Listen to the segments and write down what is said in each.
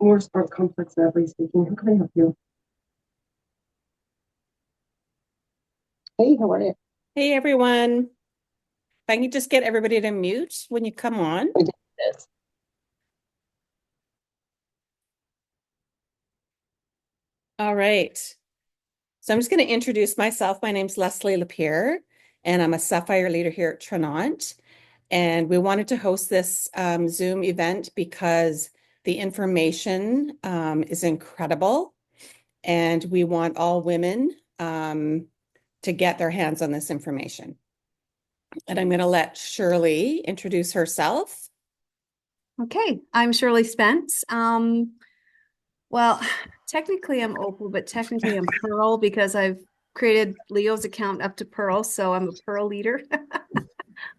More Sport Complex, Natalie speaking. How can I help you? Hey, how are you? Hey everyone. If I can just get everybody to mute when you come on. I did this. All right. So I'm just going to introduce myself. My name's Leslie Lapierre, and I'm a Sapphire leader here at Trinont. And we wanted to host this Zoom event because the information is incredible, and we want all women to get their hands on this information. And I'm going to let Shirley introduce herself. Okay, I'm Shirley Spence. Well, technically I'm Opal, but technically I'm Pearl because I've created Leo's account up to Pearl, so I'm a Pearl leader.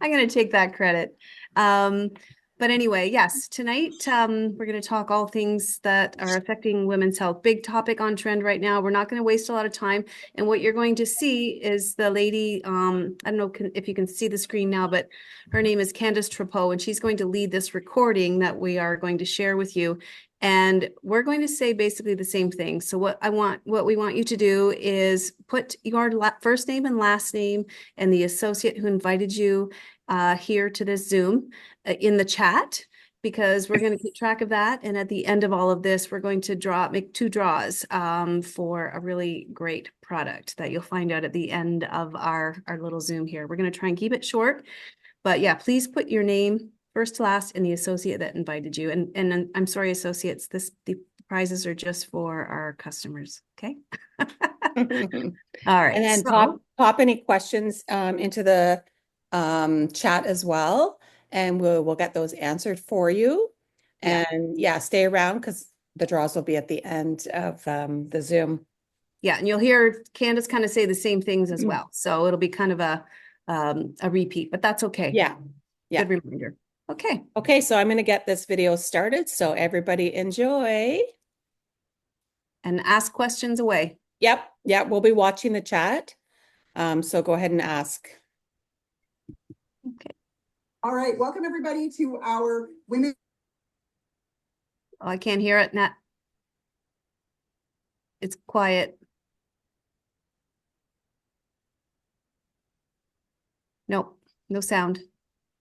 I'm going to take that credit. But anyway, yes, tonight we're going to talk all things that are affecting women's health. Big topic on trend right now. We're not going to waste a lot of time. And what you're going to see is the lady, I don't know if you can see the screen now, but her name is Candace Trapeau, and she's going to lead this recording that we are going to share with you. And we're going to say basically the same thing. So what we want you to do is put your first name and last name and the associate who invited you here to this Zoom in the chat, because we're going to keep track of that. And at the end of all of this, we're going to make 2 draws for a really great product that you'll find out at the end of our little Zoom here. We're going to try and keep it short, but yeah, please put your name first to last and the associate that invited you. And I'm sorry, associates, the prizes are just for our customers. Okay. All right. And then pop any questions into the chat as well, and we'll get those answered for you. And yeah, stay around because the draws will be at the end of the Zoom. Yeah, and you'll hear Candace kind of say the same things as well. So it'll be kind of a repeat, but that's okay. Yeah. Good reminder. Okay. Okay, so I'm going to get this video started. So everybody enjoy. And ask questions away. Yep. We'll be watching the chat. So go ahead and ask. Okay. All right. Welcome everybody to our women. Oh, I can't hear it, Nat. It's quiet. Nope, no sound.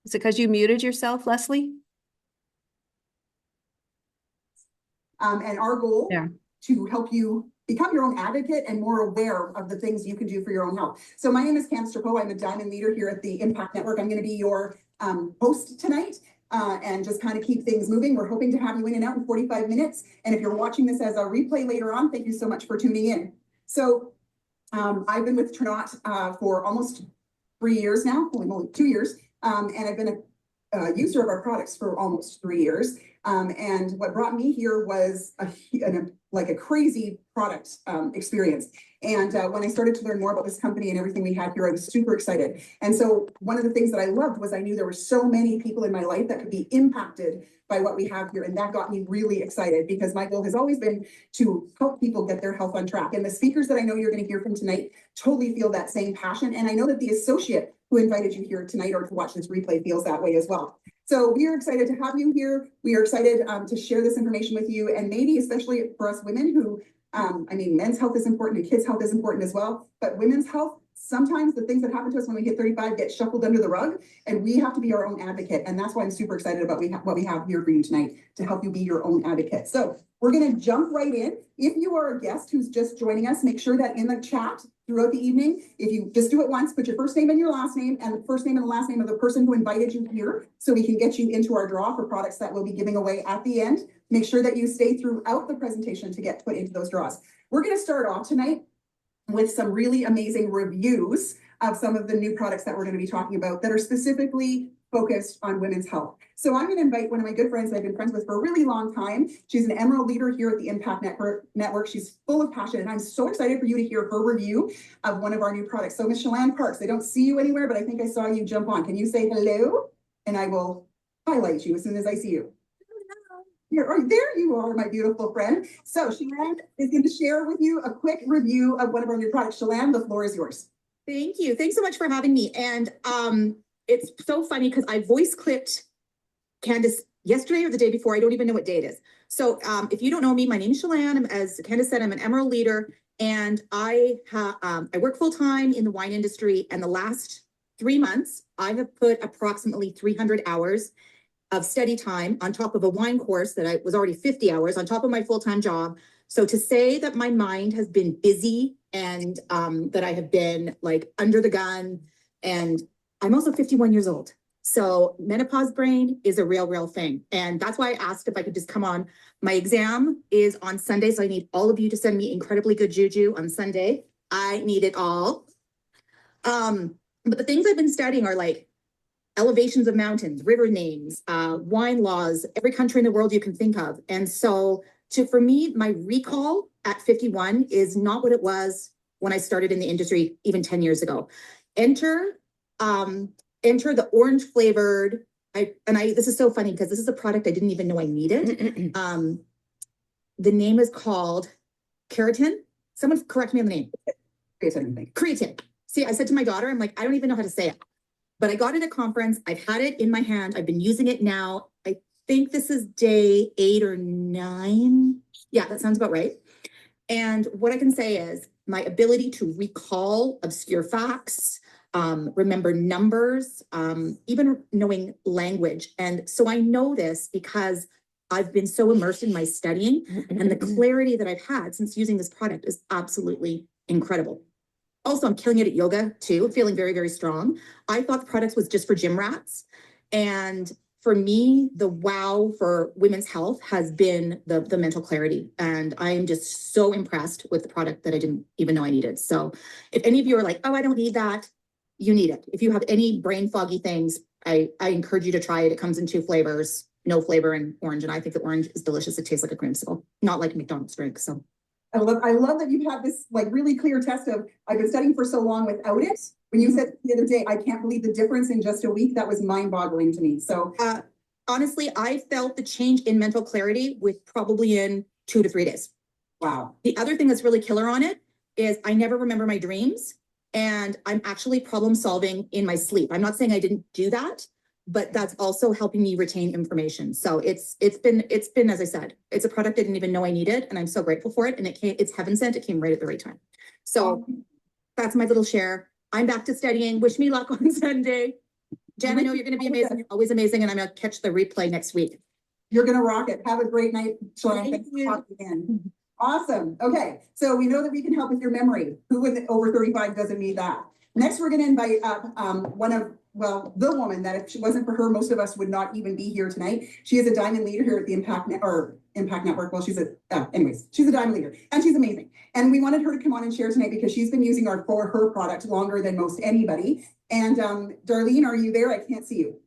Is it because you muted yourself, Leslie? And our goal to help you become your own advocate and more aware of the things you can do for your own health. So my name is Candace Trapeau. I'm a diamond leader here at the Impact Network. I'm going to be your host tonight and just kind of keep things moving. We're hoping to have you in and out in 45 minutes. And if you're watching this as a replay later on, thank you so much for tuning in. So I've been with Trinont for almost 3 years now, only 2 years. And I've been a user of our products for almost 3 years. And what brought me here was a crazy product experience. And when I started to learn more about this company and everything we had here, I was super excited. And so one of the things that I loved was I knew there were so many people in my life that could be impacted by what we have here. And that got me really excited because my goal has always been to help people get their health on track. And the speakers that I know you're going to hear from tonight totally feel that same passion. And I know that the associate who invited you here tonight or to watch this replay feels that way as well. So we are excited to have you here. We are excited to share this information with you, and maybe especially for us women who, men's health is important and kids' health is important as well, but women's health, sometimes the things that happen to us when we hit 35 get shuffled under the rug, and we have to be our own advocate. And that's why I'm super excited about what we have here for you tonight to help you be your own advocate. So we're going to jump right in. If you are a guest who's just joining us, make sure that in the chat throughout the evening, if you just do it once, put your first name and your last name and the first name and the last name of the person who invited you here so we can get you into our draw for products that we'll be giving away at the end. Make sure that you stay throughout the presentation to get put into those draws. We're going to start off tonight with some really amazing reviews of some of the new products that we're going to be talking about that are specifically focused on women's health. So I'm going to invite one of my good friends that I've been friends with for a really long time. She's an Emerald leader here at the Impact Network. She's full of passion, and I'm so excited for you to hear her review of one of our new products. So Ms. Shalane Parks, I don't see you anywhere, but I think I saw you jump on. Can you say hello? And I will highlight you as soon as I see you. There you are, my beautiful friend. So Shalane is going to share with you a quick review of one of our new products. Shalane, the floor is yours. Thank you. Thanks so much for having me. And it's so funny because I voice clipped Candace yesterday or the day before. I don't even know what day it is. So if you don't know me, my name is Shalane. As Candace said, I'm an Emerald leader, and I work full time in the wine industry. And the last 3 months, I have put approximately 300 hours of study time on top of a wine course that I was already 50 hours on top of my full-time job. So to say that my mind has been busy and that I have been like under the gun, and I'm also 51 years old. So menopause brain is a real thing. And that's why I asked if I could just come on. My exam is on Sunday. So I need all of you to send me incredibly good juju on Sunday. I need it all. But the things I've been studying are like elevations of mountains, river names, wine laws, every country in the world you can think of. And so for me, my recall at 51 is not what it was when I started in the industry even 10 years ago. Enter the orange flavored, this is so funny because this is a product I didn't even know I needed. The name is called Keratin. Someone correct me on the name. Creatine. See, I said to my daughter, I'm like, I don't even know how to say it. But I got it at a conference. I've had it in my hand. I've been using it now. I think this is day 8 or 9. Yeah, that sounds about right. And what I can say is my ability to recall obscure facts, remember numbers, even knowing language. And so I know this because I've been so immersed in my studying, and the clarity that I've had since using this product is absolutely incredible. Also, I'm killing it at yoga too, feeling very strong. I thought the product was just for gym rats. And for me, the wow for women's health has been the mental clarity. And I am just so impressed with the product that I didn't even know I needed. So if any of you are like, oh, I don't need that, you need it. If you have any brain foggy things, I encourage you to try it. It comes in 2 flavors, no flavor and orange. And I think the orange is delicious. It tastes like a creamsicle, not like a McDonald's drink. So I love that you've had this like really clear test of, I've been studying for so long without it. When you said the other day, I can't believe the difference in just a week, that was mind boggling to me. So honestly, I felt the change in mental clarity with probably in 2 to 3 days. Wow. The other thing that's really killer on it is I never remember my dreams, and I'm actually problem solving in my sleep. I'm not saying I didn't do that, but that's also helping me retain information. So it's been, as I said, it's a product I didn't even know I needed, and I'm so grateful for it. And it's heaven sent. It came right at the right time. So that's my little share. I'm back to studying. Wish me luck on Sunday. Jen, I know you're going to be amazing. You're always amazing. And I'm going to catch the replay next week. You're going to rock it. Have a great night, Shalane. Thanks for talking again. Awesome. Okay. So we know that we can help with your memory. Who with over 35 doesn't need that? Next, we're going to invite up the woman that if it wasn't for her, most of us would not even be here tonight. She is a diamond leader here at the Impact Network. Well, she's a diamond leader, and she's amazing. And we wanted her to come on and share tonight because she's been using her product longer than most anybody. And Darlene, are you there? I can't see you.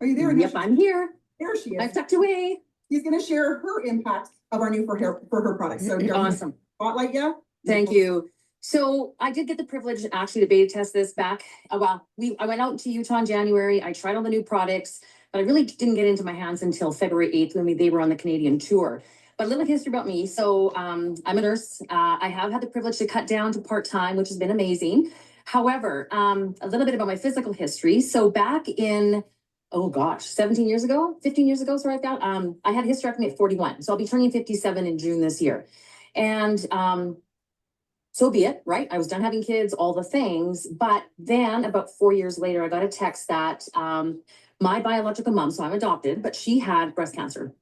Are you there? Yep, I'm here. There she is. I'm tucked away. She's going to share her impact of our new for her products. So Darlene, Awesome. spotlight, yeah. Thank you. So I did get the privilege actually to beta test this back. I went out to Utah in January. I tried all the new products, but I really didn't get into my hands until February 8th when they were on the Canadian tour. But a little history about me. So I'm a nurse. I have had the privilege to cut down to part-time, which has been amazing. However, a little bit about my physical history. So back in, 15 years ago, sorry, I had a hysterectomy at 41. So I'll be turning 57 in June this year. And so be it, right? I was done having kids, all the things. But then about 4 years later, I got a text that my biological mom, so I'm adopted, but she had breast cancer.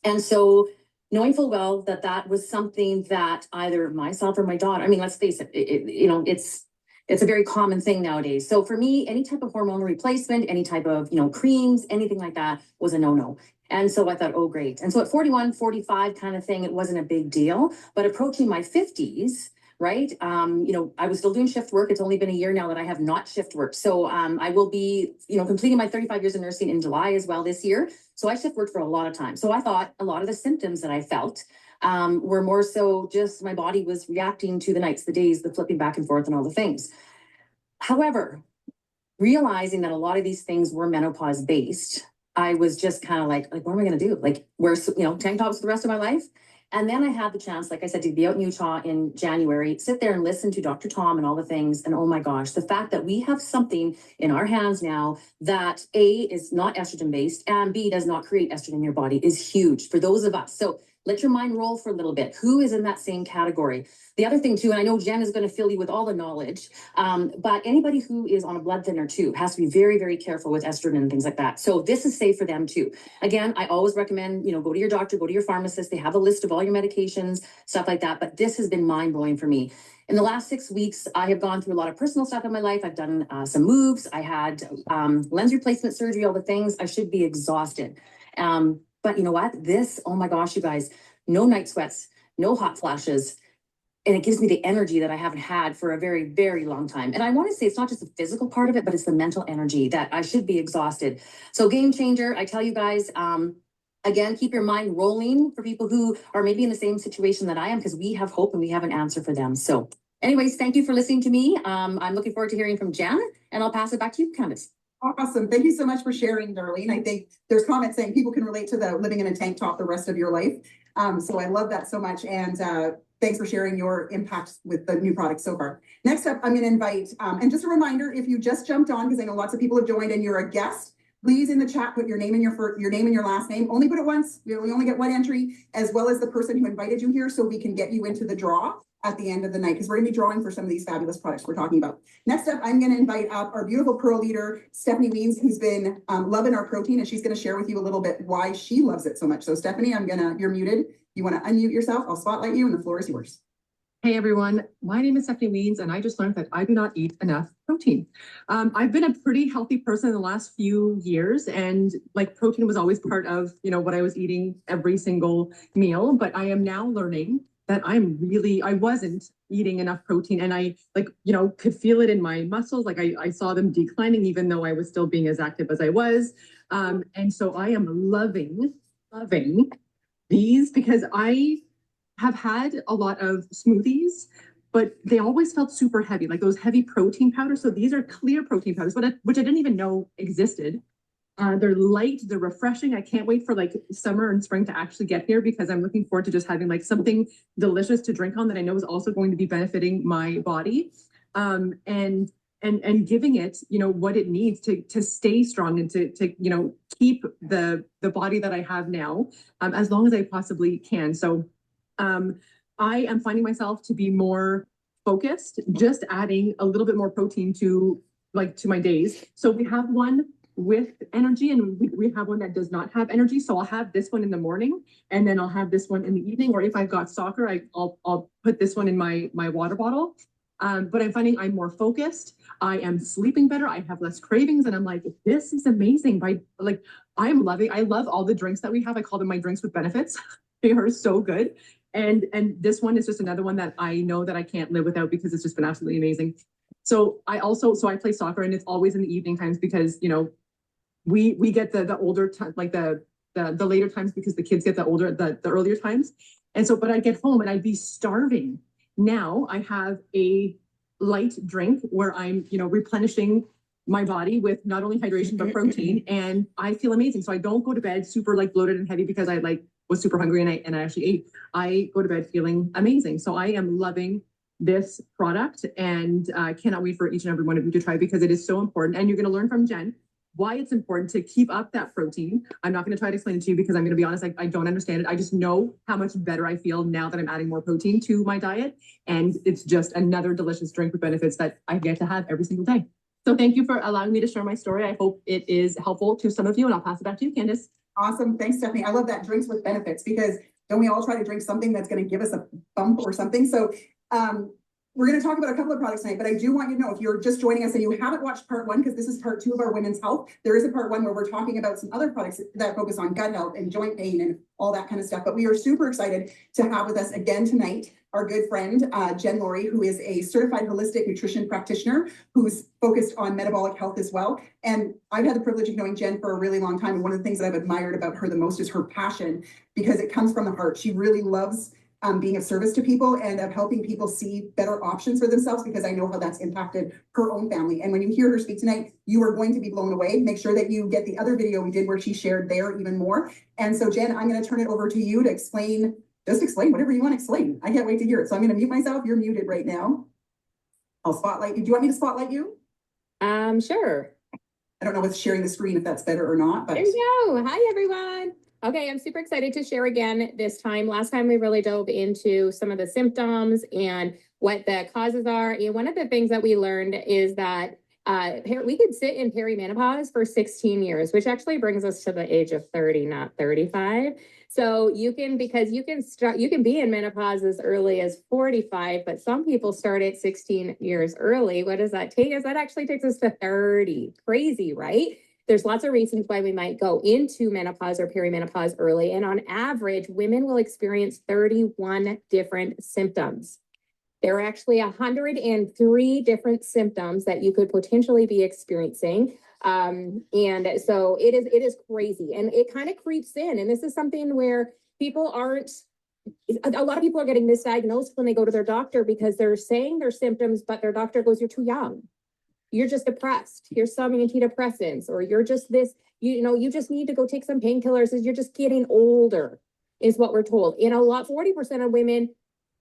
And so knowing full well that that was something that either myself or my daughter, I mean, let's face it, it's a very common thing nowadays. So for me, any type of hormonal replacement, any type of, creams, anything like that was a no-no. And so I thought, oh, great. And so at 41, 45 kind of thing, it wasn't a big deal. But approaching my 50s, right? I was still doing shift work. It's only been a year now that I have not shift worked. So I will be, completing my 35 years of nursing in July as well this year. So I shift worked for a lot of time. So I thought a lot of the symptoms that I felt were more so just my body was reacting to the nights, the days, the flipping back and forth and all the things. However, realizing that a lot of these things were menopause based, I was just kind of like, what am I going to do? Like, wear, tank tops for the rest of my life? And then I had the chance, like I said, to be out in Utah in January, sit there and listen to Dr. Tom and all the things. And oh my gosh, the fact that we have something in our hands now that A, is not estrogen based and B, does not create estrogen in your body is huge for those of us. So let your mind roll for a little bit. Who is in that same category? The other thing too, and I know Jen is going to fill you with all the knowledge, but anybody who is on a blood thinner too has to be very, very careful with estrogen and things like that. So this is safe for them too. Again, I always recommend, go to your doctor, go to your pharmacist. They have a list of all your medications, stuff like that. But this has been mind blowing for me. In the last 6 weeks, I have gone through a lot of personal stuff in my life. I've done some moves. I had lens replacement surgery, all the things. I should be exhausted. But you know what? This, oh my gosh, you guys, no night sweats, no hot flashes. And it gives me the energy that I haven't had for a very, very long time. And I want to say it's not just the physical part of it, but it's the mental energy that I should be exhausted. So game changer, I tell you guys, again, keep your mind rolling for people who are maybe in the same situation that I am, because we have hope and we have an answer for them. So anyways, thank you for listening to me. I'm looking forward to hearing from Jen, and I'll pass it back to you, Candace. Awesome. Thank you so much for sharing, Darlene. I think there's comments saying people can relate to the living in a tank top the rest of your life. So I love that so much. And thanks for sharing your impact with the new product so far. Next up, I'm going to invite, and just a reminder, if you just jumped on, because I know lots of people have joined and you're a guest, please in the chat, put your name and your name and your last name. Only put it once. We only get one entry, as well as the person who invited you here, so we can get you into the draw at the end of the night, because we're going to be drawing for some of these fabulous products we're talking about. Next up, I'm going to invite up our beautiful Pearl leader, Stephanie Weens, who's been loving our protein, and she's going to share with you a little bit why she loves it so much. So Stephanie, you're muted. You want to unmute yourself? I'll spotlight you, and the floor is yours. Hey everyone, my name is Stephanie Weens, and I just learned that I do not eat enough protein. I've been a pretty healthy person in the last few years, and like protein was always part of, what I was eating every single meal, but I am now learning that I wasn't eating enough protein, and I could feel it in my muscles. Like I saw them declining even though I was still being as active as I was. And so I am loving these, because I have had a lot of smoothies, but they always felt super heavy, like those heavy protein powders. So these are clear protein powders, which I didn't even know existed. They're light, they're refreshing. I can't wait for summer and spring to actually get here, because I'm looking forward to just having something delicious to drink on that I know is also going to be benefiting my body, and giving it, what it needs to stay strong and to keep the body that I have now, as long as I possibly can. So I am finding myself to be more focused, just adding a little bit more protein to my days. So we have one with energy, and we have one that does not have energy. So I'll have this one in the morning, and then I'll have this one in the evening. Or if I've got soccer, I'll put this one in my water bottle. But I'm finding I'm more focused. I am sleeping better. I have less cravings, and I'm like, this is amazing. I love all the drinks that we have. I call them my drinks with benefits. They are so good. And this one is just another one that I know that I can't live without, because it's just been absolutely amazing. So I play soccer, and it's always in the evening times, because we get the older time, the later times, because the kids get the earlier times. And so, but I get home and I'd be starving. Now I have a light drink where I'm replenishing my body with not only hydration but protein, and I feel amazing. So I don't go to bed super bloated and heavy because I was super hungry and I actually ate. I go to bed feeling amazing. So I am loving this product, and I cannot wait for each and every one of you to try, because it is so important. And you're going to learn from Jen why it's important to keep up that protein. I'm not going to try to explain it to you, because I'm going to be honest, I don't understand it. I just know how much better I feel now that I'm adding more protein to my diet. And it's just another delicious drink with benefits that I get to have every single day. So thank you for allowing me to share my story. I hope it is helpful to some of you, and I'll pass it back to you, Candace. Awesome. Thanks, Stephanie. I love that, drinks with benefits, because don't we all try to drink something that's going to give us a bump or something? So we're going to talk about a couple of products tonight, but I do want you to know, if you're just joining us and you haven't watched part one, because this is part 2 of our women's health, there is a part 1 where we're talking about some other products that focus on gut health and joint pain and all that kind of stuff. But we are super excited to have with us again tonight our good friend, Jen Laurie, who is a certified holistic nutrition practitioner who's focused on metabolic health as well. And I've had the privilege of knowing Jen for a really long time. And one of the things that I've admired about her the most is her passion, because it comes from the heart. She really loves being of service to people and of helping people see better options for themselves, because I know how that's impacted her own family. And when you hear her speak tonight, you are going to be blown away. Make sure that you get the other video we did where she shared there even more. And so Jen, I'm going to turn it over to you to explain just explain whatever you want to explain. I can't wait to hear it. So I'm going to mute myself. You're muted right now. I'll spotlight you. Do you want me to spotlight you? Sure. I don't know what's sharing the screen, if that's better or not, but There you go. Hi, everyone. Okay, I'm super excited to share again this time. Last time we really dove into some of the symptoms and what the causes are. And one of the things that we learned is that we could sit in perimenopause for 16 years, which actually brings us to the age of 30, not 35. So you can be in menopause as early as 45, but some people start at 16 years early. What does that take us? That actually takes us to 30. Crazy, right? There's lots of reasons why we might go into menopause or perimenopause early. And on average, women will experience 31 different symptoms. There are actually 103 different symptoms that you could potentially be experiencing. And so it is crazy, and it kind of creeps in. And this is something where a lot of people are getting misdiagnosed when they go to their doctor because they're saying their symptoms, but their doctor goes, "You're too young. You're just depressed. Here's some antidepressants," or "You're just this, you just need to go take some painkillers, you're just getting older," is what we're told. And 40% of women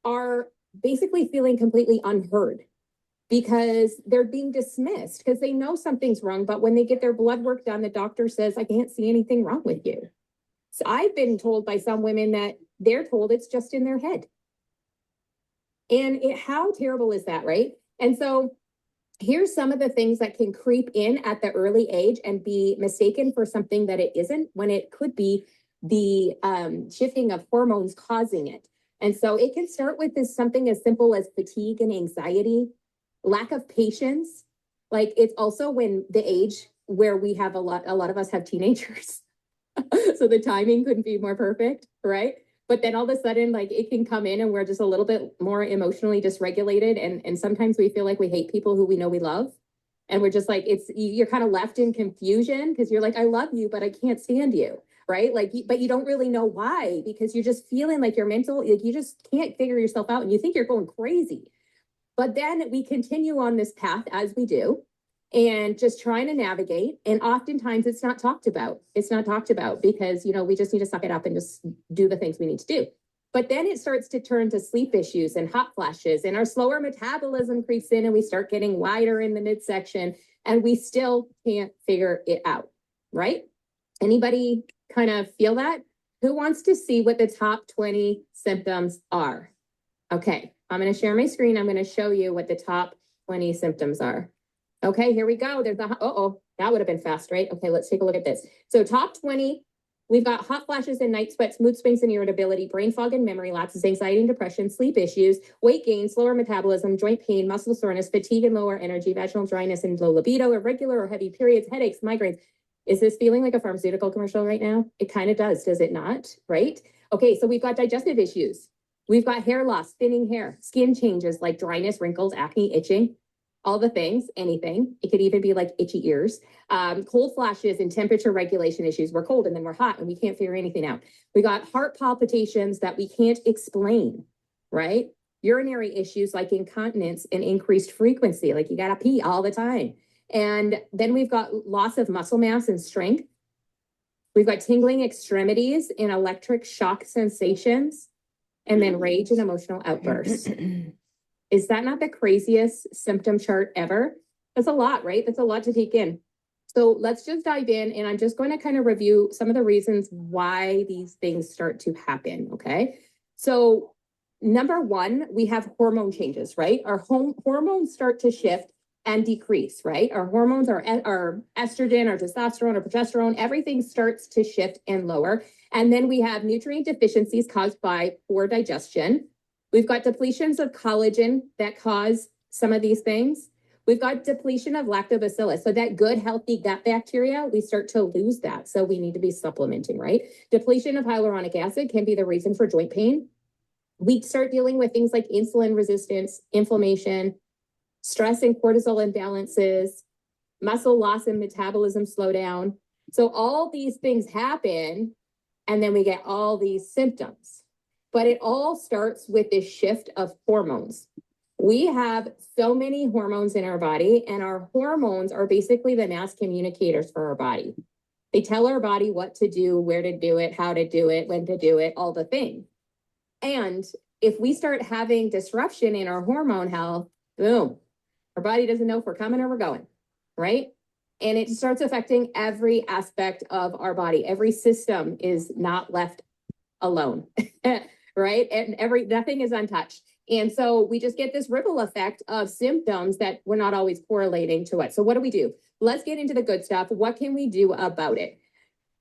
are basically feeling completely unheard because they're being dismissed because they know something's wrong. But when they get their blood work done, the doctor says, "I can't see anything wrong with you." So I've been told by some women that they're told it's just in their head. And how terrible is that, right? And so here's some of the things that can creep in at the early age and be mistaken for something that it isn't, when it could be the shifting of hormones causing it. And so it can start with something as simple as fatigue and anxiety, lack of patience. Like, it's also when the age where we have a lot of us have teenagers. So the timing couldn't be more perfect, right? But then all of a sudden, like, it can come in and we're just a little bit more emotionally dysregulated. And sometimes we feel like we hate people who we know we love. And we're just like, you're kind of left in confusion because you're like, "I love you, but I can't stand you." Right? Like, but you don't really know why, because you're just feeling like you're like you just can't figure yourself out and you think you're going crazy. But then we continue on this path as we do, and just trying to navigate. And oftentimes it's not talked about. It's not talked about because, we just need to suck it up and just do the things we need to do. But then it starts to turn to sleep issues and hot flashes, and our slower metabolism creeps in, and we start getting wider in the midsection, and we still can't figure it out, right? Anybody kind of feel that? Who wants to see what the top 20 symptoms are? Okay, I'm going to share my screen. I'm going to show you what the top 20 symptoms are. Okay, here we go. There's that would have been fast, right? Okay, let's take a look at this. So top 20, we've got hot flashes and night sweats, mood swings and irritability, brain fog and memory lapses, anxiety and depression, sleep issues, weight gain, slower metabolism, joint pain, muscle soreness, fatigue and lower energy, vaginal dryness and low libido, irregular or heavy periods, headaches, migraines. Is this feeling like a pharmaceutical commercial right now? It kind of does it not? Right? Okay, so we've got digestive issues. We've got hair loss, thinning hair, skin changes like dryness, wrinkles, acne, itching, all the things, anything. It could even be like itchy ears, cold flashes and temperature regulation issues. We're cold and then we're hot and we can't figure anything out. We got heart palpitations that we can't explain, right? Urinary issues like incontinence and increased frequency, like you got to pee all the time. And then we've got loss of muscle mass and strength. We've got tingling extremities and electric shock sensations, and then rage and emotional outbursts. Is that not the craziest symptom chart ever? That's a lot, right? That's a lot to take in. So let's just dive in, and I'm just going to kind of review some of the reasons why these things start to happen, okay? So number one, we have hormone changes, right? Our hormones start to shift and decrease, right? Our hormones, our estrogen, our testosterone, our progesterone, everything starts to shift and lower. And then we have nutrient deficiencies caused by poor digestion. We've got depletions of collagen that cause some of these things. We've got depletion of lactobacillus. So that good, healthy gut bacteria, we start to lose that. So we need to be supplementing, right? Depletion of hyaluronic acid can be the reason for joint pain. We start dealing with things like insulin resistance, inflammation, stress and cortisol imbalances, muscle loss and metabolism slowdown. So all these things happen, and then we get all these symptoms. But it all starts with this shift of hormones. We have so many hormones in our body, and our hormones are basically the mass communicators for our body. They tell our body what to do, where to do it, how to do it, when to do it, all the things. And if we start having disruption in our hormone health, boom, our body doesn't know if we're coming or we're going, right? And it starts affecting every aspect of our body. Every system is not left alone, right? And nothing is untouched. And so we just get this ripple effect of symptoms that we're not always correlating to it. So what do? Let's get into the good stuff. What can we do about it?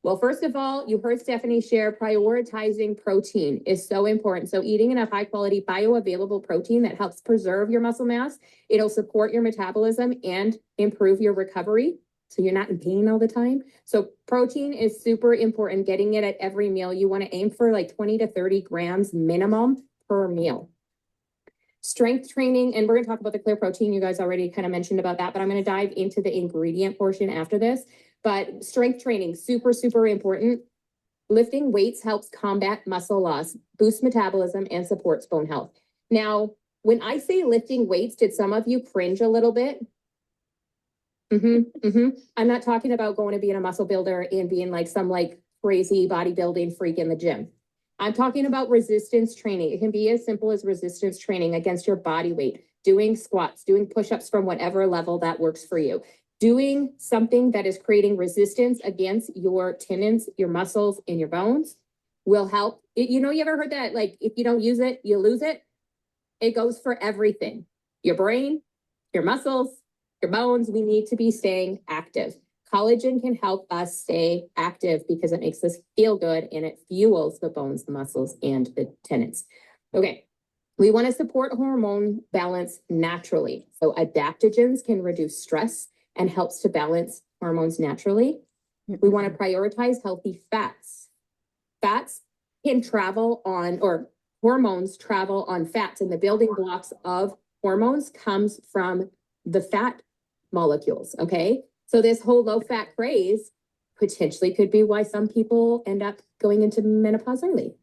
Well, first of all, you heard Stephanie share prioritizing protein is so important. So eating enough high quality bioavailable protein that helps preserve your muscle mass, it'll support your metabolism and improve your recovery. So you're not in pain all the time. So protein is super important, getting it at every meal. You want to aim for like 20 to 30 grams minimum per meal. Strength training, and we're going to talk about the clear protein. You guys already kind of mentioned about that, but I'm going to dive into the ingredient portion after this. But strength training, super, super important. Lifting weights helps combat muscle loss, boosts metabolism, and supports bone health. Now, when I say lifting weights, did some of you cringe a little bit? I'm not talking about going to be a muscle builder and being like some like crazy bodybuilding freak in the gym. I'm talking about resistance training. It can be as simple as resistance training against your body weight, doing squats, doing push-ups from whatever level that works for you. Doing something that is creating resistance against your tendons, your muscles, and your bones will help. You ever heard that, like, if you don't use it, you lose it? It goes for everything. Your brain, your muscles, your bones. We need to be staying active. Collagen can help us stay active because it makes us feel good and it fuels the bones, the muscles, and the tendons. Okay. We want to support hormone balance naturally. So adaptogens can reduce stress and helps to balance hormones naturally. We want to prioritize healthy fats. Fats can travel on, or hormones travel on fats, and the building blocks of hormones comes from the fat molecules, okay? So this whole low-fat craze potentially could be why some people end up going into menopause early.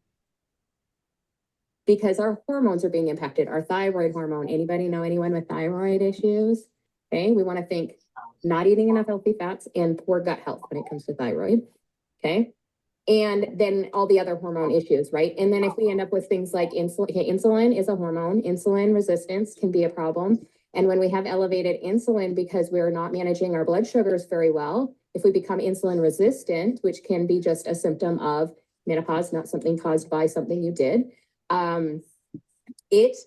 Because our hormones are being impacted. Our thyroid hormone. Anybody know anyone with thyroid issues? Okay, we want to think not eating enough healthy fats and poor gut health when it comes to thyroid. Okay, and then all the other hormone issues, right? And then if we end up with things like insulin, okay, insulin is a hormone. Insulin resistance can be a problem. And when we have elevated insulin because we're not managing our blood sugars very well, if we become insulin resistant, which can be just a symptom of menopause, not something caused by something you did, it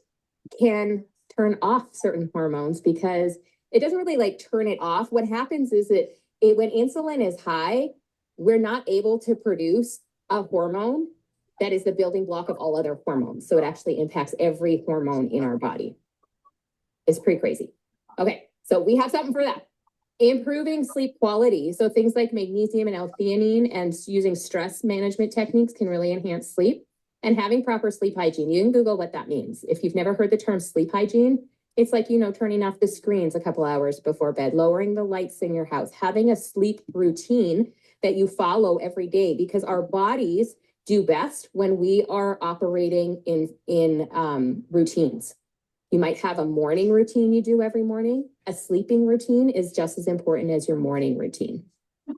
can turn off certain hormones because it doesn't really like turn it off. What happens is that when insulin is high, we're not able to produce a hormone that is the building block of all other hormones. So it actually impacts every hormone in our body. It's pretty crazy. Okay, so we have something for that. Improving sleep quality. So things like magnesium and L-theanine and using stress management techniques can really enhance sleep. And having proper sleep hygiene. You can Google what that means. If you've never heard the term sleep hygiene, it's like, turning off the screens a couple hours before bed, lowering the lights in your house, having a sleep routine that you follow every day, because our bodies do best when we are operating in routines. You might have a morning routine you do every morning. A sleeping routine is just as important as your morning routine.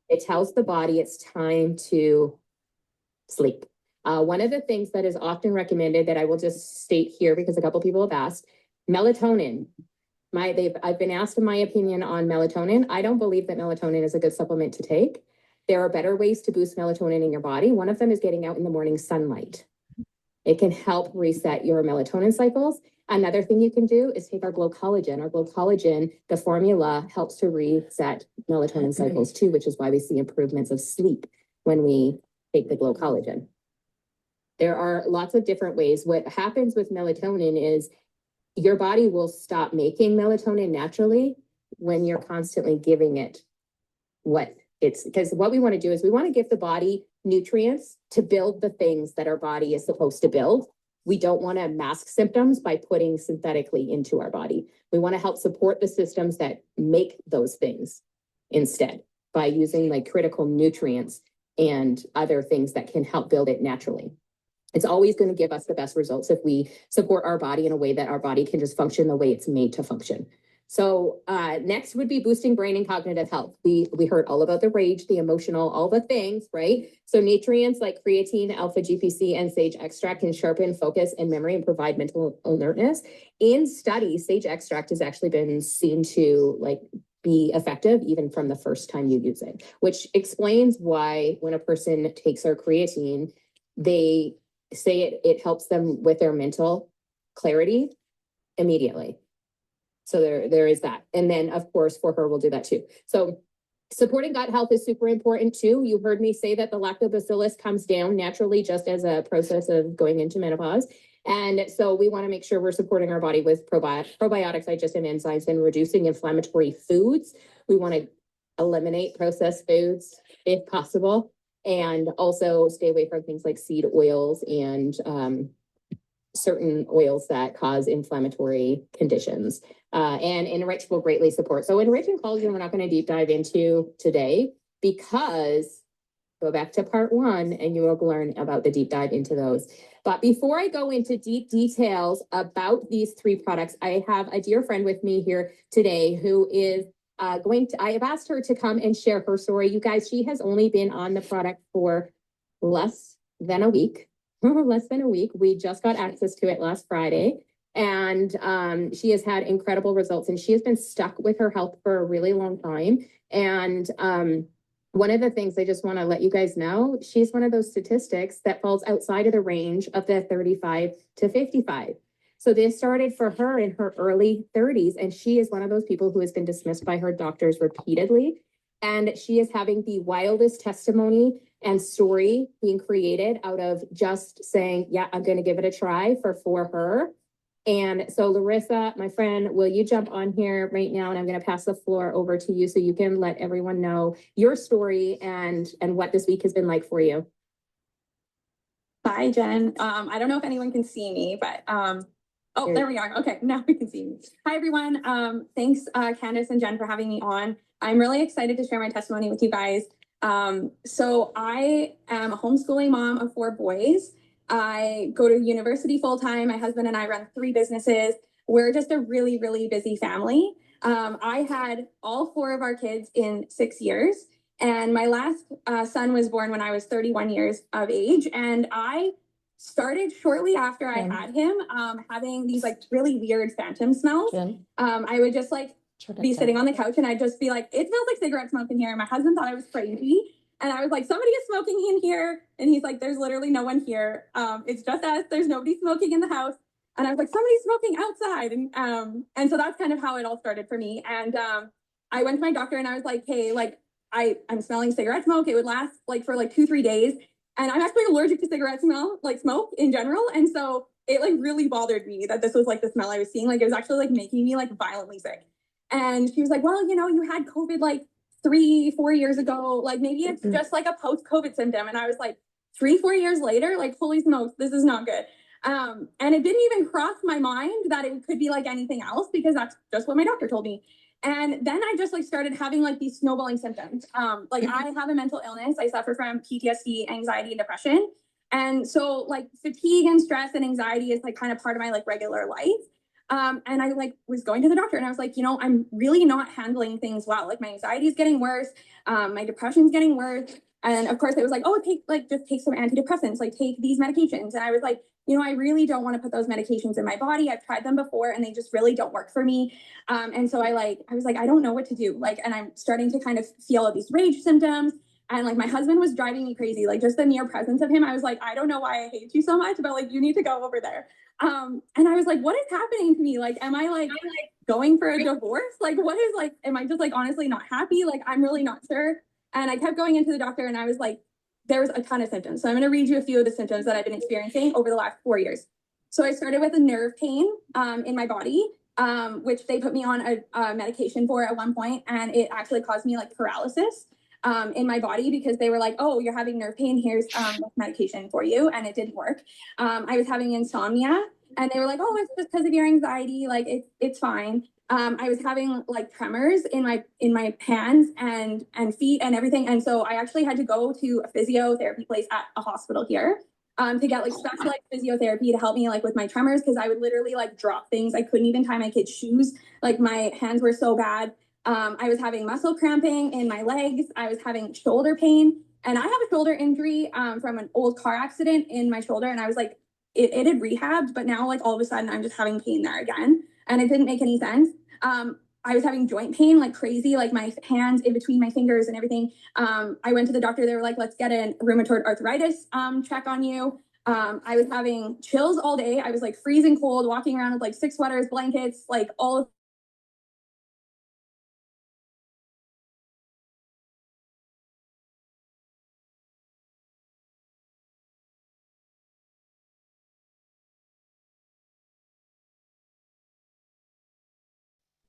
It tells the body it's time to sleep. One of the things that is often recommended that I will just state here because a couple people have asked, melatonin. I've been asked my opinion on melatonin. I don't believe that melatonin is a good supplement to take. There are better ways to boost melatonin in your body. One of them is getting out in the morning sunlight. It can help reset your melatonin cycles. Another thing you can do is take our Glow Collagen. Our Glow Collagen, the formula helps to reset melatonin cycles too, which is why we see improvements of sleep when we take the Glow Collagen. There are lots of different ways. What happens with melatonin is your body will stop making melatonin naturally when you're constantly giving it because what we want to do is we want to give the body nutrients to build the things that our body is supposed to build. We don't want to mask symptoms by putting synthetically into our body. We want to help support the systems that make those things instead by using like critical nutrients and other things that can help build it naturally. It's always going to give us the best results if we support our body in a way that our body can just function the way it's made to function. So next would be boosting brain and cognitive health. We heard all about the rage, the emotional, all the things, right? So nutrients like creatine, alpha GPC, and sage extract can sharpen focus and memory and provide mental alertness. In studies, sage extract has actually been seen to be effective even from the first time you use it, which explains why when a person takes their creatine, they say it helps them with their mental clarity immediately. So there is that. And then of course for her, we'll do that too. So supporting gut health is super important too. You heard me say that the lactobacillus comes down naturally just as a process of going into menopause. And so we want to make sure we're supporting our body with probiotics, digestive enzymes, and reducing inflammatory foods. We want to eliminate processed foods if possible, and also stay away from things like seed oils and certain oils that cause inflammatory conditions. And Enrich will greatly support. So Enrich and collagen we're not going to deep dive into today, because go back to part 1 and you will learn about the deep dive into those. But before I go into deep details about these 3 products, I have a dear friend with me here today who is I have asked her to come and share her story. You guys, she has only been on the product for less than a week. Less than a week. We just got access to it last Friday, and she has had incredible results, and she has been stuck with her health for a really long time. And one of the things I just want to let you guys know, she's one of those statistics that falls outside of the range of the 35 to 55. So this started for her in her early 30s, and she is one of those people who has been dismissed by her doctors repeatedly. And she is having the wildest testimony and story being created out of just saying, yeah, I'm going to give it a try for her. And so Larissa, my friend, will you jump on here right now? And I'm going to pass the floor over to you so you can let everyone know your story and what this week has been like for you. Hi, Jen. I don't know if anyone can see me, but there we are. Okay, now we can see me. Hi, everyone. Thanks, Candace and Jen, for having me on. I'm really excited to share my testimony with you guys. So I am a homeschooling mom of 4 boys. I go to university full time. My husband and I run 3 businesses. We're just a really, really busy family. I had all 4 of our kids in 6 years. And my last son was born when I was 31 years of age. And I started shortly after I had him having these really weird phantom smells. I would just be sitting on the couch and I'd just be like, it smells like cigarette smoke in here. And my husband thought I was crazy. And I was like, somebody is smoking in here. And he's like, there's literally no one here. It's just us. There's nobody smoking in the house. And I was like, somebody's smoking outside. And so that's kind of how it all started for me. And I went to my doctor and I was like, hey, I'm smelling cigarette smoke. It would last for 2-3 days. And I'm actually allergic to cigarette smoke in general. And so it really bothered me that this was the smell I was seeing. It was actually making me violently sick. And she was like, well, you had COVID 3-4 years ago. Maybe it's just a post-COVID symptom. And I was like, 3-4 years later, holy smokes, this is not good. And it didn't even cross my mind that it could be anything else, because that's just what my doctor told me. And then I just started having these snowballing symptoms. I have a mental illness. I suffer from PTSD, anxiety, and depression. And so fatigue and stress and anxiety is kind of part of my regular life. And I was going to the doctor and I was like, I'm really not handling things well. My anxiety is getting worse. My depression is getting worse. And of course it was just take some antidepressants, take these medications. And I was like, I really don't want to put those medications in my body. I've tried them before and they just really don't work for me. And so I was like, I don't know what to do. And I'm starting to kind of feel these rage symptoms. And my husband was driving me crazy. Just the mere presence of him, I was like, I don't know why I hate you so much, but you need to go over there. And I was like, what is happening to me? Am I going for a divorce? What is am I just honestly not happy? I'm really not sure. And I kept going into the doctor and I was like, there's a ton of symptoms. So I'm going to read you a few of the symptoms that I've been experiencing over the last 4 years. So I started with a nerve pain in my body, which they put me on a medication for at one point, and it actually caused me paralysis in my body, because they were like, oh, you're having nerve pain, here's medication for you, and it didn't work. I was having insomnia, and they were like, oh, it's just because of your anxiety, it's fine. I was having tremors in my hands and feet and everything. And so I actually had to go to a physiotherapy place at a hospital here. to get like specialized physiotherapy to help me like with my tremors, because I would literally like drop things. I couldn't even tie my kids' shoes. Like my hands were so bad. I was having muscle cramping in my legs. I was having shoulder pain, and I have a shoulder injury from an old car accident in my shoulder. And I was like, it had rehabbed, but now like all of a sudden I'm just having pain there again, and it didn't make any sense. I was having joint pain like crazy, like my hands in between my fingers and everything. I went to the doctor. They were like, let's get a rheumatoid arthritis check on you. I was having chills all day. I was like freezing cold, walking around with like 6 sweaters, blankets, like all of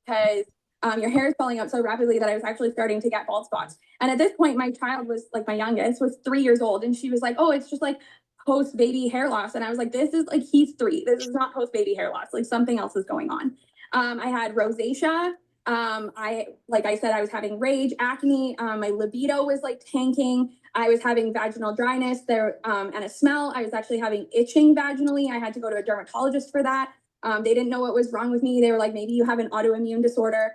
because your hair is falling out so rapidly that I was actually starting to get bald spots. And at this point, my child was like, my youngest was 3 years old, and she was like, oh, it's just like post baby hair loss. And I was like, this is like, he's 3. This is not post baby hair loss. Like something else is going on. I had rosacea. Like I said, I was having rage, acne. My libido was like tanking. I was having vaginal dryness there, and a smell. I was actually having itching vaginally. I had to go to a dermatologist for that. They didn't know what was wrong with me. They were like, maybe you have an autoimmune disorder.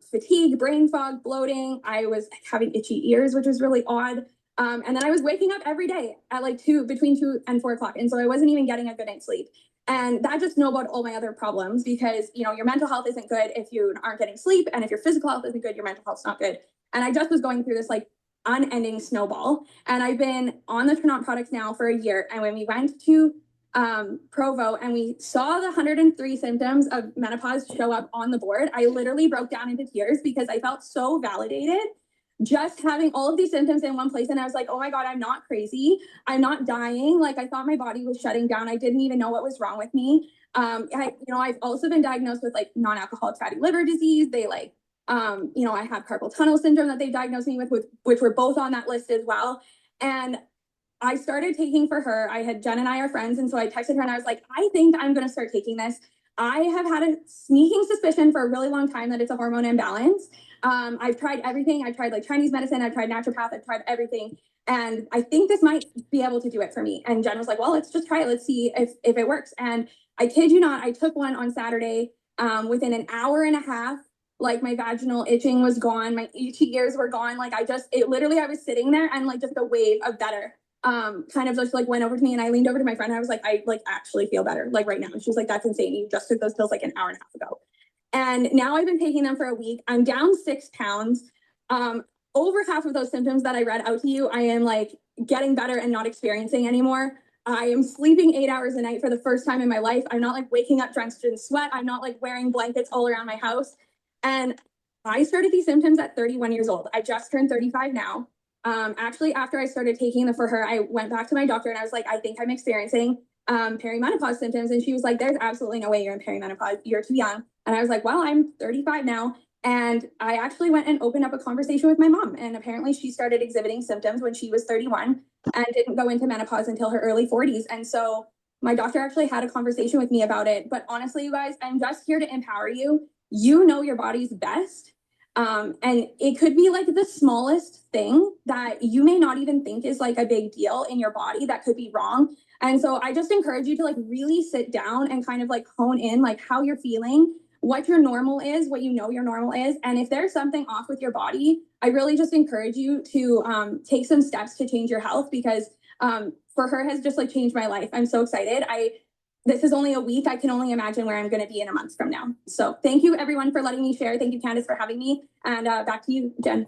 Fatigue, brain fog, bloating. I was having itchy ears, which was really odd. And then I was waking up every day at like between 2 and 4 o'clock. And so I wasn't even getting a good night's sleep. And that just snowballed all my other problems, because, you know, your mental health isn't good if you aren't getting sleep. And if your physical health isn't good, your mental health's not good. And I just was going through this like unending snowball. And I've been on the Trinont products now for a year. And when we went to Provo and we saw the 103 symptoms of menopause show up on the board, I literally broke down into tears because I felt so validated just having all of these symptoms in one place. And I was like, oh my God, I'm not crazy. I'm not dying. Like I thought my body was shutting down. I didn't even know what was wrong with me. I've also been diagnosed with like non-alcoholic fatty liver disease. They like, I have carpal tunnel syndrome that they diagnosed me with, which were both on that list as well. And I started taking for her. Jen and I are friends. And so I texted her and I was like, I think I'm going to start taking this. I have had a sneaking suspicion for a really long time that it's a hormone imbalance. I've tried everything. I've tried like Chinese medicine. I've tried naturopath. I've tried everything. And I think this might be able to do it for me. And Jen was like, well, let's just try it. Let's see if it works. And I kid you not, I took one on Saturday. Within an hour and a half, like my vaginal itching was gone. My itchy ears were gone. Like I was sitting there and like just a wave of better kind of just like went over to me, and I leaned over to my friend and I was like, I like actually feel better like right now. And she was like, that's insane. You just took those pills like an hour and a half ago. And now I've been taking them for a week. I'm down 6 pounds. Over half of those symptoms that I read out to you, I am like getting better and not experiencing anymore. I am sleeping 8 hours a night for the first time in my life. I'm not like waking up drenched in sweat. I'm not like wearing blankets all around my house. And I started these symptoms at 31 years old. I just turned 35 now. Actually, after I started taking the for her, I went back to my doctor and I was like, I think I'm experiencing perimenopause symptoms. And she was like, there's absolutely no way you're in perimenopause. You're too young. And I was like, well, I'm 35 now. And I actually went and opened up a conversation with my mom. And apparently she started exhibiting symptoms when she was 31 and didn't go into menopause until her early 40s. And so my doctor actually had a conversation with me about it. But honestly, you guys, I'm just here to empower you. You know your body's best. And it could be like the smallest thing that you may not even think is like a big deal in your body that could be wrong. And so I just encourage you to like really sit down and kind of like hone in like how you're feeling, what your normal is, what you know your normal is. And if there's something off with your body, I really just encourage you to take some steps to change your health, because for her has just like changed my life. I'm so excited. This is only a week. I can only imagine where I'm going to be in a month from now. So thank you everyone for letting me share. Thank you, Candace, for having me. And back to you, Jen.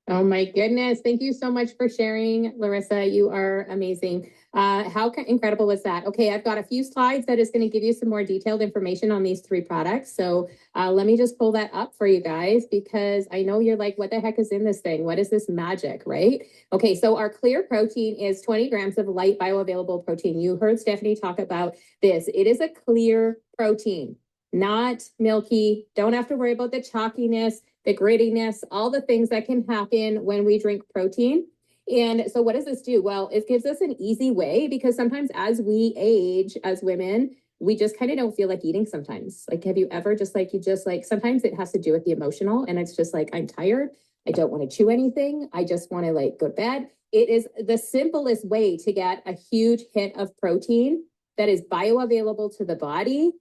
Oh my goodness. Thank you so much for sharing, Larissa. You are amazing. How incredible was that? Okay, I've got a few slides that is going to give you some more detailed information on these 3 products. So let me just pull that up for you guys, because I know you're like, what the heck is in this thing? What is this magic, right? Okay, so our clear protein is 20 grams of light bioavailable protein. You heard Stephanie talk about this. It is a clear protein, not milky. Don't have to worry about the chalkiness, the grittiness, all the things that can happen when we drink protein. And so what does this do? Well, it gives us an easy way, because sometimes as we age as women, we just kind of don't feel like eating sometimes. Like, have you ever sometimes it has to do with the emotional, and it's just like, I'm tired. I don't want to chew anything. I just want to like go to bed. it is the simplest way to get a huge hit of protein that is bioavailable to the body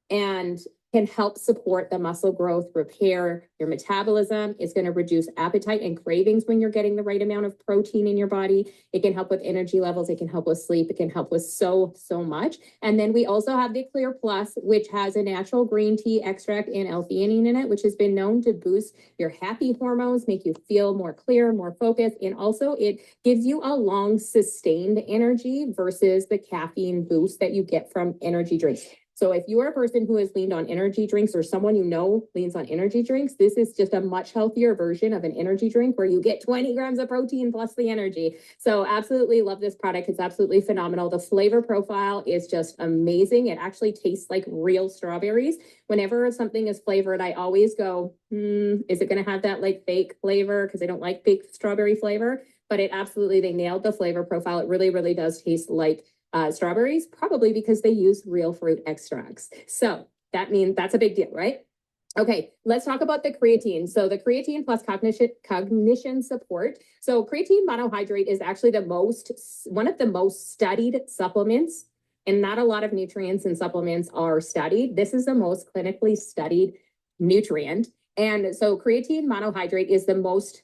and can help support the muscle growth, repair your metabolism. It's going to reduce appetite and cravings when you're getting the right amount of protein in your body. It can help with energy levels. It can help with sleep. It can help with so much. And then we also have the Clear Plus, which has a natural green tea extract and L-theanine in it, which has been known to boost your happy hormones, make you feel more clear, more focused. And also it gives you a long sustained energy versus the caffeine boost that you get from energy drinks. So if you are a person who has leaned on energy drinks or someone you know leans on energy drinks, this is just a much healthier version of an energy drink where you get 20 grams of protein plus the energy. So absolutely love this product. It's absolutely phenomenal. The flavor profile is just amazing. It actually tastes like real strawberries. Whenever something is flavored, I always go, is it going to have that like fake flavor? Because I don't like fake strawberry flavor, but it absolutely, they nailed the flavor profile. It really, really does taste like strawberries, probably because they use real fruit extracts. So that means that's a big deal, right? Okay, let's talk about the creatine. So the creatine plus cognition support. So creatine monohydrate is actually one of the most studied supplements, and not a lot of nutrients and supplements are studied. This is the most clinically studied nutrient. And so creatine monohydrate is the most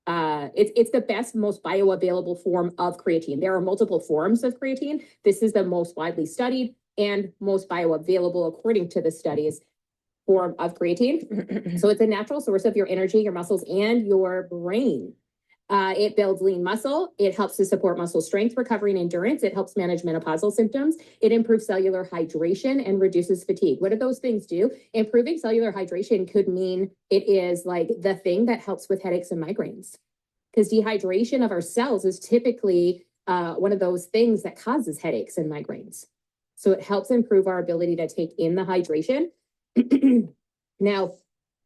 it's the best, most bioavailable form of creatine. There are multiple forms of creatine. This is the most widely studied and most bioavailable, according to the studies, form of creatine. So it's a natural source of your energy, your muscles, and your brain. It builds lean muscle. It helps to support muscle strength, recovery, and endurance. It helps manage menopausal symptoms. It improves cellular hydration and reduces fatigue. What do those things do? Improving cellular hydration could mean it is like the thing that helps with headaches and migraines, because dehydration of our cells is typically one of those things that causes headaches and migraines. So it helps improve our ability to take in the hydration. Now,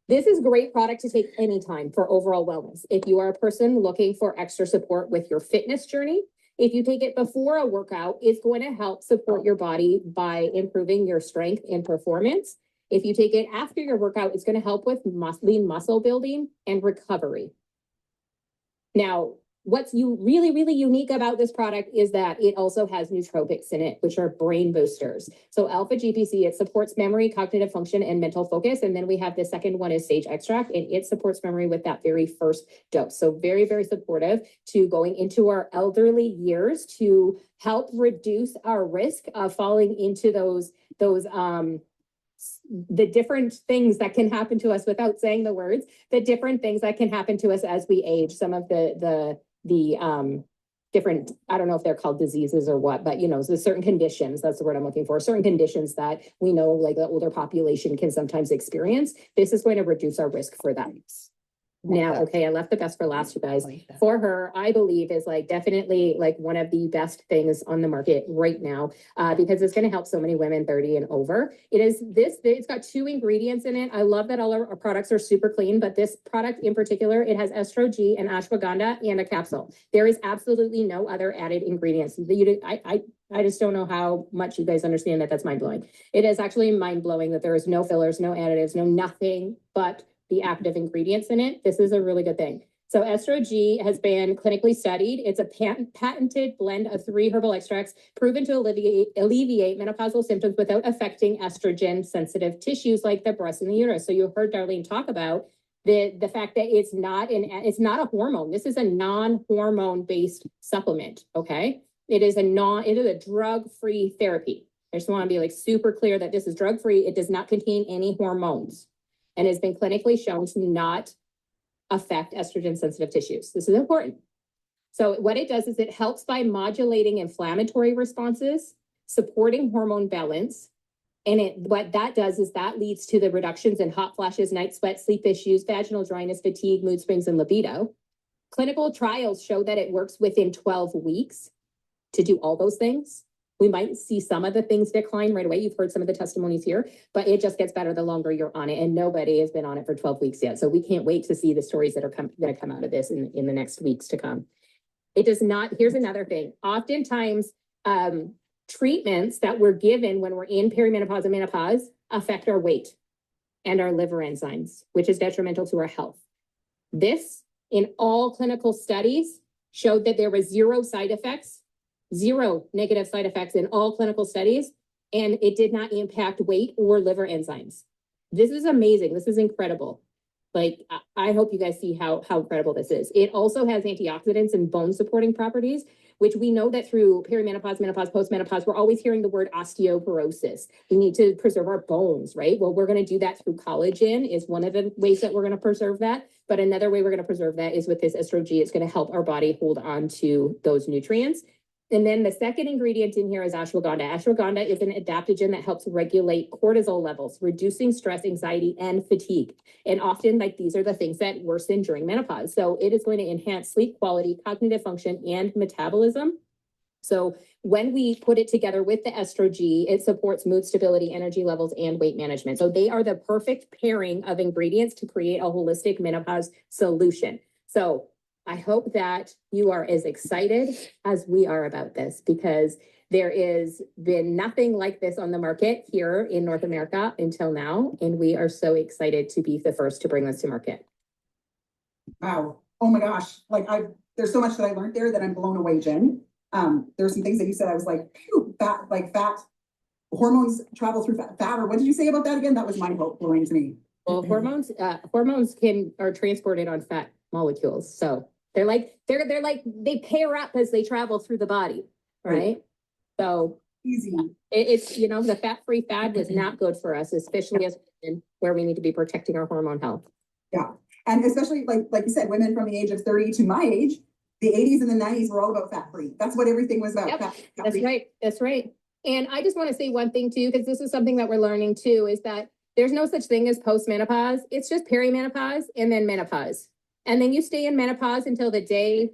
this is a great product to take anytime for overall wellness. If you are a person looking for extra support with your fitness journey, if you take it before a workout, it's going to help support your body by improving your strength and performance. If you take it after your workout, it's going to help with lean muscle building and recovery. Now, what's really, really unique about this product is that it also has nootropics in it, which are brain boosters. So alpha GPC, it supports memory, cognitive function, and mental focus. And then we have the second one is sage extract, and it supports memory with that very first dose. So very, very supportive to going into our elderly years to help reduce our risk of falling into the different things that can happen to us without saying the words, the different things that can happen to us as we age, some of the different, I don't know if they're called diseases or what, but there's certain conditions, that's the word I'm looking for, certain conditions that we know like the older population can sometimes experience. This is going to reduce our risk for that. Now, okay, I left the best for last, you guys. For her, I believe is like definitely like one of the best things on the market right now, because it's going to help so many women 30 and over. It's got 2 ingredients in it. I love that all our products are super clean, but this product in particular, it has Estro-G and ashwagandha and a capsule. There is absolutely no other added ingredients. I just don't know how much you guys understand that. That's mind blowing. It is actually mind blowing that there is no fillers, no additives, no nothing but the active ingredients in it. This is a really good thing. So Estro-G has been clinically studied. It's a patented blend of 3 herbal extracts proven to alleviate menopausal symptoms without affecting estrogen sensitive tissues like the breast and the uterus. So you heard Darlene talk about the fact that it's not a hormone. This is a non-hormone based supplement. Okay. It is a drug-free therapy. I just want to be like super clear that this is drug-free. It does not contain any hormones and has been clinically shown to not affect estrogen sensitive tissues. This is important. So what it does is it helps by modulating inflammatory responses, supporting hormone balance. And what that does is that leads to the reductions in hot flashes, night sweat, sleep issues, vaginal dryness, fatigue, mood swings, and libido. Clinical trials show that it works within 12 weeks to do all those things. We might see some of the things decline right away. You've heard some of the testimonies here, but it just gets better the longer you're on it. And nobody has been on it for 12 weeks yet. So we can't wait to see the stories that are going to come out of this in the next weeks to come. It does not, here's another thing. Oftentimes, treatments that we're given when we're in perimenopause and menopause affect our weight and our liver enzymes, which is detrimental to our health. This, in all clinical studies, showed that there was zero negative side effects in all clinical studies, and it did not impact weight or liver enzymes. This is amazing. This is incredible. Like, I hope you guys see how incredible this is. It also has antioxidants and bone supporting properties, which we know that through perimenopause, menopause, postmenopause, we're always hearing the word osteoporosis. We need to preserve our bones, right? Well, we're going to do that through collagen is one of the ways that we're going to preserve that. But another way we're going to preserve that is with this Estro-G. It's going to help our body hold on to those nutrients. And then the second ingredient in here is ashwagandha. Ashwagandha is an adaptogen that helps regulate cortisol levels, reducing stress, anxiety, and fatigue. And often, like, these are the things that worsen during menopause. So it is going to enhance sleep quality, cognitive function, and metabolism. So when we put it together with the Estro-G, it supports mood stability, energy levels, and weight management. So they are the perfect pairing of ingredients to create a holistic menopause solution. So I hope that you are as excited as we are about this, because there is been nothing like this on the market here in North America until now. And we are so excited to be the first to bring this to market. Wow. Oh my gosh. Like, there's so much that I learned there that I'm blown away, Jen. There's some things that you said, I was like, phew, fat, hormones travel through fat, or what did you say about that again? That was mind blowing to me. Well, hormones are transported on fat molecules. So they're like, they pair up as they travel through the body, right? So easy. It's, the fat-free fad was not good for us, especially as women, where we need to be protecting our hormone health. Yeah. And especially like you said, women from the age of 30 to my age, the 80s and the 90s were all about fat-free. That's what everything was about. Yep. Fat-free. That's right. That's right. And I just want to say one thing too, because this is something that we're learning too, is that there's no such thing as postmenopause. It's just perimenopause and then menopause. And then you stay in menopause until the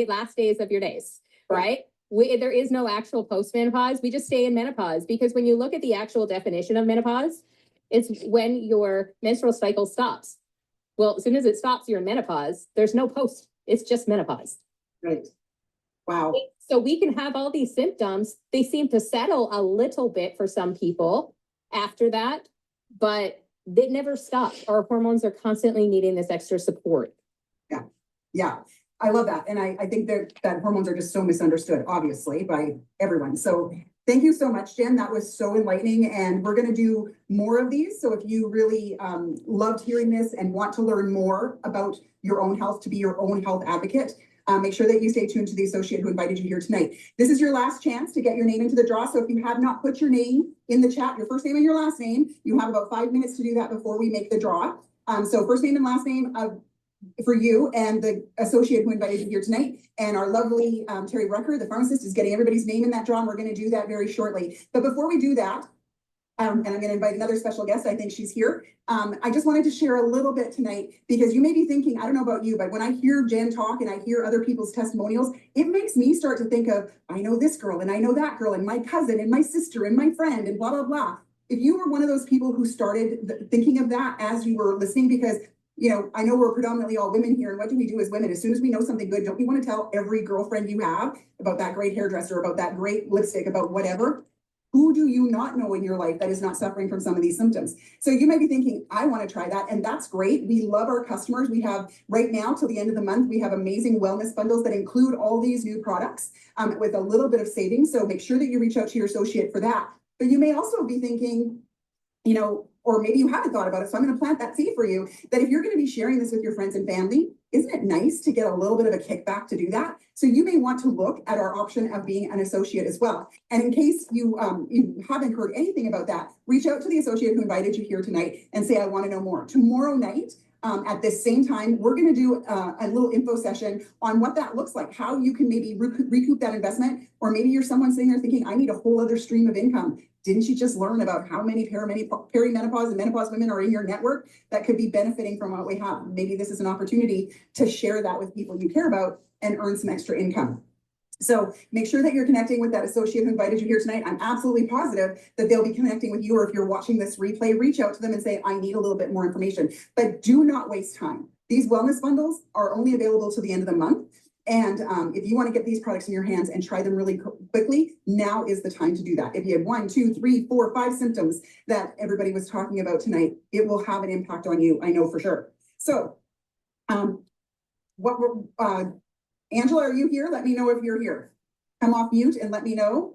last days of your days, right? There is no actual postmenopause. We just stay in menopause, because when you look at the actual definition of menopause, it's when your menstrual cycle stops. Well, as soon as it stops, you're in menopause. There's no post. It's just menopause. Right. Wow. So we can have all these symptoms. They seem to settle a little bit for some people after that, but they never stop. Our hormones are constantly needing this extra support. Yeah. Yeah. I love that. And I think that hormones are just so misunderstood, obviously, by everyone. So thank you so much, Jen. That was so enlightening. And we're going to do more of these. So if you really loved hearing this and want to learn more about your own health, to be your own health advocate, make sure that you stay tuned to the associate who invited you here tonight. This is your last chance to get your name into the draw. So if you have not put your name in the chat, your first name and your last name, you have about 5 minutes to do that before we make the draw. So first name and last name for you and the associate who invited you here tonight. And our lovely Terry Rucker, the pharmacist, is getting everybody's name in that draw. And we're going to do that very shortly. But before we do that, and I'm going to invite another special guest. I think she's here. I just wanted to share a little bit tonight, because you may be thinking, I don't know about you, but when I hear Jen talk and I hear other people's testimonials, it makes me start to think of, I know this girl and I know that girl and my cousin and my sister and my friend and blah, blah, blah. If you were one of those people who started thinking of that as you were listening, because I know we're predominantly all women here, and what do we do as women? As soon as we know something good, don't we want to tell every girlfriend you have about that great hairdresser, about that great lipstick, about whatever? Who do you not know in your life that is not suffering from some of these symptoms? So you might be thinking, I want to try that. And that's great. We love our customers. We have right now till the end of the month, we have amazing wellness bundles that include all these new products with a little bit of savings. So make sure that you reach out to your associate for that. But you may also be thinking, or maybe you haven't thought about it. So I'm going to plant that seed for you, that if you're going to be sharing this with your friends and family, isn't it nice to get a little bit of a kickback to do that? So you may want to look at our option of being an associate as well. And in case you haven't heard anything about that, reach out to the associate who invited you here tonight and say, I want to know more. Tomorrow night, at this same time, we're going to do a little info session on what that looks like, how you can maybe recoup that investment, or maybe you're someone sitting there thinking, I need a whole other stream of income. Didn't you just learn about how many perimenopause and menopause women are in your network that could be benefiting from what we have? Maybe this is an opportunity to share that with people you care about and earn some extra income. So make sure that you're connecting with that associate who invited you here tonight. I'm absolutely positive that they'll be connecting with you, or if you're watching this replay, reach out to them and say, I need a little bit more information. But do not waste time. These wellness bundles are only available till the end of the month. And if you want to get these products in your hands and try them really quickly, now is the time to do that. If you had 1, 2, 3, 4, 5 symptoms that everybody was talking about tonight, it will have an impact on you. I know for sure. So what we're, Angela, are you here? Let me know if you're here. Come off mute and let me know.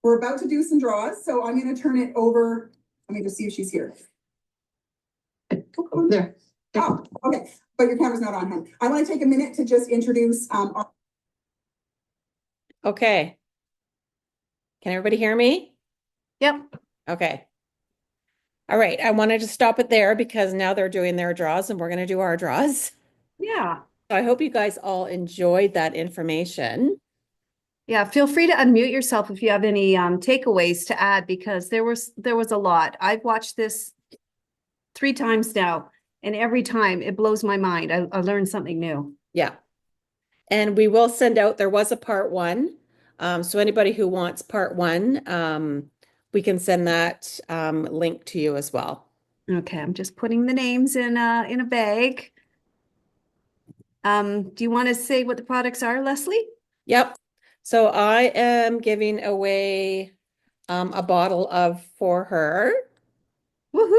We're about to do some draws, so I'm gonna turn it over. Let me just see if she's here. Oh, there. Oh, okay, but your camera's not on, hon. I want to take a minute to just introduce, Okay. Can everybody hear me? Yep. Okay. All right. I wanted to stop it there because now they're doing their draws and we're going to do our draws. Yeah. So I hope you guys all enjoyed that information. Yeah, feel free to unmute yourself if you have any takeaways to add, because there was a lot. I've watched this 3 times now, and every time it blows my mind. I learned something new. Yeah. And we will send out, there was a part 1. So anybody who wants part 1, we can send that link to you as well. Okay, I'm just putting the names in a bag. Do you want to say what the products are, Leslie? Yep. So I am giving away a bottle of For Her. Woohoo!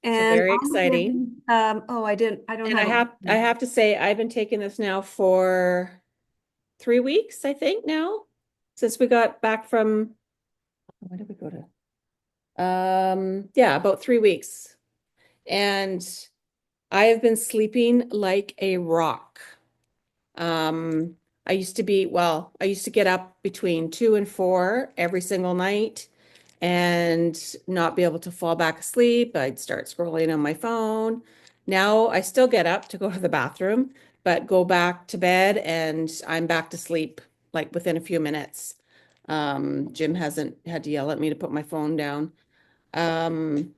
So And very I'm exciting. giving, oh, I don't And have I have to say, I've been taking this now for 3 weeks, I think now, since we got back from, when did we go to? Yeah, about 3 weeks. And I have been sleeping like a rock. I used to get up between 2 and 4 every single night and not be able to fall back asleep. I'd start scrolling on my phone. Now I still get up to go to the bathroom, but go back to bed and I'm back to sleep like within a few minutes. Jim hasn't had to yell at me to put my phone down. And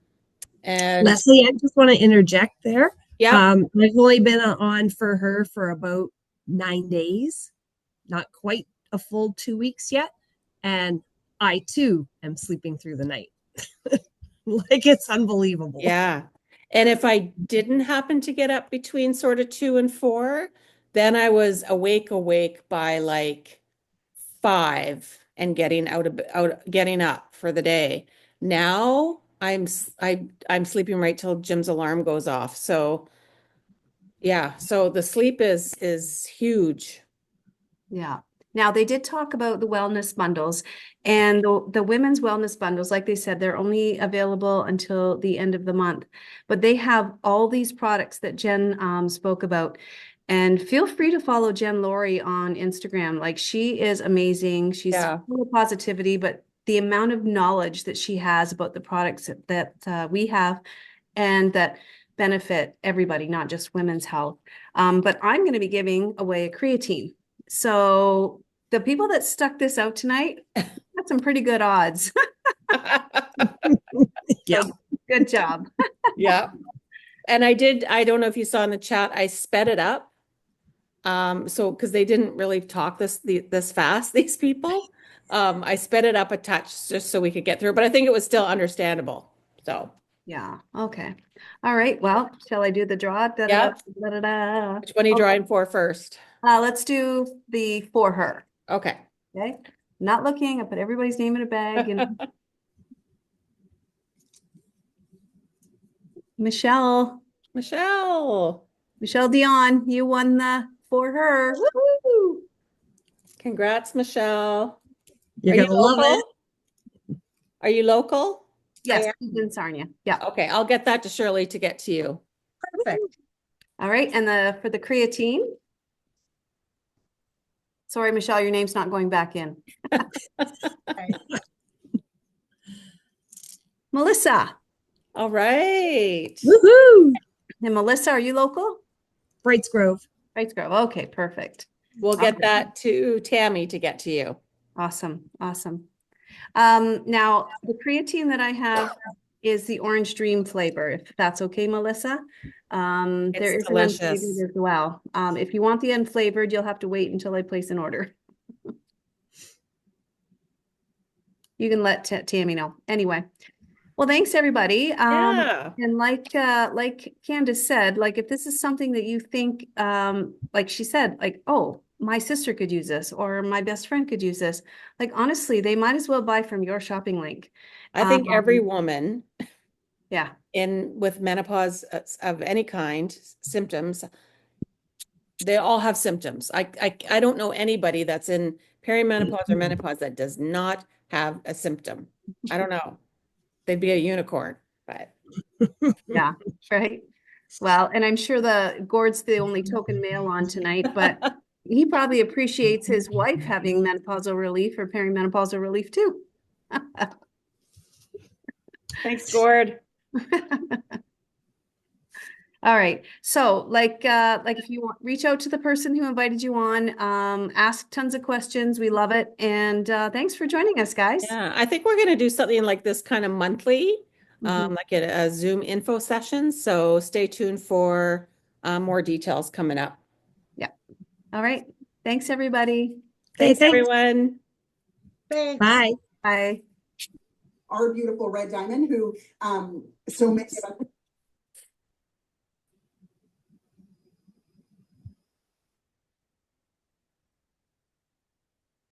Leslie, I just want to interject there. yeah, I've only been on For Her for about 9 days, not quite a full 2 weeks yet. And I too am sleeping through the night. Like it's unbelievable. yeah. And if I didn't happen to get up between sort of 2 and 4, then I was awake by like 5 and getting getting up for the day. Now I'm sleeping right till Jim's alarm goes off. So yeah, so the sleep is huge. Yeah. Now they did talk about the wellness bundles, and the women's wellness bundles, like they said, they're only available until the end of the month, but they have all these products that Jen spoke about. And feel free to follow Jen Laurie on Instagram. Like, she is amazing. She's Yeah. full of positivity, but the amount of knowledge that she has about the products that we have and that benefit everybody, not just women's health. But I'm going to be giving away a creatine. So the people that stuck this out tonight got some pretty good odds. Yeah. So good job. Yeah. And I don't know if you saw in the chat, I sped it up. So because they didn't really talk this fast, these people. I sped it up a touch just so we could get through, but I think it was still understandable. So Yeah. Okay. All right. Well, shall I do the draw? Yeah. Da-da-da. which one are you Okay. drawing for first? Let's do the For Her. Okay. Okay. Not looking. I put everybody's name in a bag and Michelle Dion, you won the For Her. Woo! Congrats, Michelle. You're Are you gonna love local? it. Are you local? Yes, she's in Sarnia. Yeah. Okay, I'll get that to Shirley to get to you. perfect. All right. And for the creatine. Sorry, Michelle, your name's not going back in. Melissa. All right. Woohoo! And Melissa, are you local? Brights Grove. Brights Grove. Okay, perfect. We'll get Okay. that to Tammy to get to you. Awesome. Awesome. Now the creatine that I have is the Orange Dream flavor, if that's okay, Melissa. There It's is an delicious. unflavored as well. If you want the unflavored, you'll have to wait until I place an order. You can let Tammy know. Anyway, well, thanks everybody. Yeah. And like Candace said, like if this is something that you think, like she said, like, oh, my sister could use this or my best friend could use this. Like, honestly, they might as well buy from your shopping link. I think every woman Yeah. with menopause of any kind, symptoms, They all have symptoms. I don't know anybody that's in perimenopause or menopause that does not have a symptom. I don't know. They'd be a unicorn, but Yeah, right. Well, and I'm sure Gord's the only token male on tonight, but he probably appreciates his wife having menopausal relief or perimenopausal relief too. thanks, Gord. All right. So like if you want, reach out to the person who invited you on, ask tons of questions. We love it. And thanks for joining us, guys. Yeah, I think we're going to do something like this kind of monthly, Mhm. like a Zoom info session. So stay tuned for more details coming up. Yeah. All right. Thanks, everybody. Thanks, thanks. everyone. Bye. Bye. Our beautiful Red Diamond, who so many of us